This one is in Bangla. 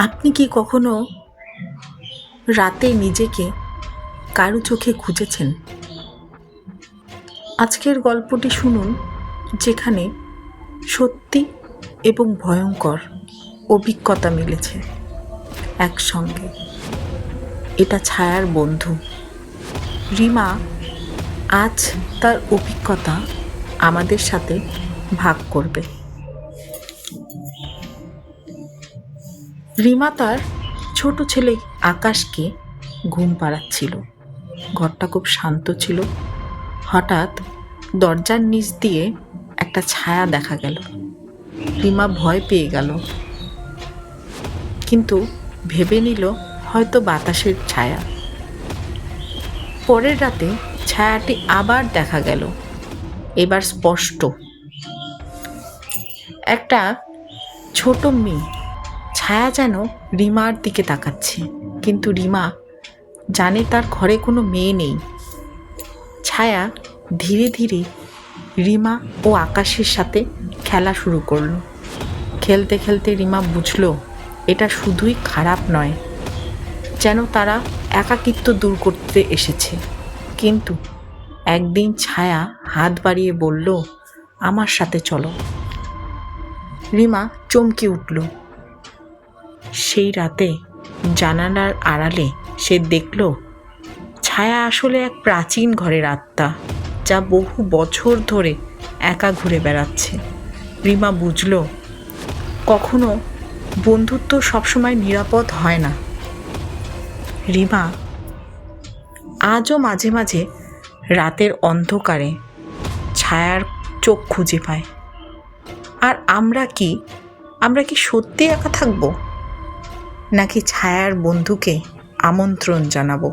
আপনি কি কখনো রাতে নিজেকে কারো চোখে খুঁজেছেন? আজকের গল্পটি শুনুন, যেখানে সত্যি এবং ভয়ঙ্কর অভিজ্ঞতা মিলেছে একসঙ্গে। এটা ছায়ার বন্ধু রিমা আজ তার অভিজ্ঞতা আমাদের সাথে ভাগ করবে। রিমা তার ছোট ছেলে আকাশকে ঘুম পাড়াচ্ছিল। ঘরটা খুব শান্ত ছিল। হঠাৎ দরজার নিচ দিয়ে একটা ছায়া দেখা গেল। রিমা ভয় পেয়ে গেল, কিন্তু ভেবে নিল হয়তো বাতাসের ছায়া। পরের রাতে ছায়াটি আবার দেখা গেল, এবার স্পষ্ট। একটা ছোট মেয়ে। ছায়া যেন রিমার দিকে তাকাচ্ছে, কিন্তু রিমা জানে তার ঘরে কোনো মেয়ে নেই। ছায়া ধীরে ধীরে রিমা ও আকাশের সাথে খেলা শুরু করলো। খেলতে খেলতে রিমা বুঝলো এটা শুধুই খারাপ নয়, যেন তারা একাকিত্ব দূর করতে এসেছে। কিন্তু একদিন ছায়া হাত বাড়িয়ে বলল, আমার সাথে চলো। রিমা চমকে উঠল। সেই রাতে জানালার আড়ালে সে দেখল ছায়া আসলে এক প্রাচীন ঘরের আত্মা, যা বহু বছর ধরে একা ঘুরে বেড়াচ্ছে। রিমা বুঝল কখনো বন্ধুত্ব সবসময় নিরাপদ হয় না। রিমা আজও মাঝে মাঝে রাতের অন্ধকারে ছায়ার চোখ খুঁজে পায়। আর আমরা কি সত্যি একা থাকবো, নাকি ছায়ার বন্ধুকে আমন্ত্রণ জানাবো?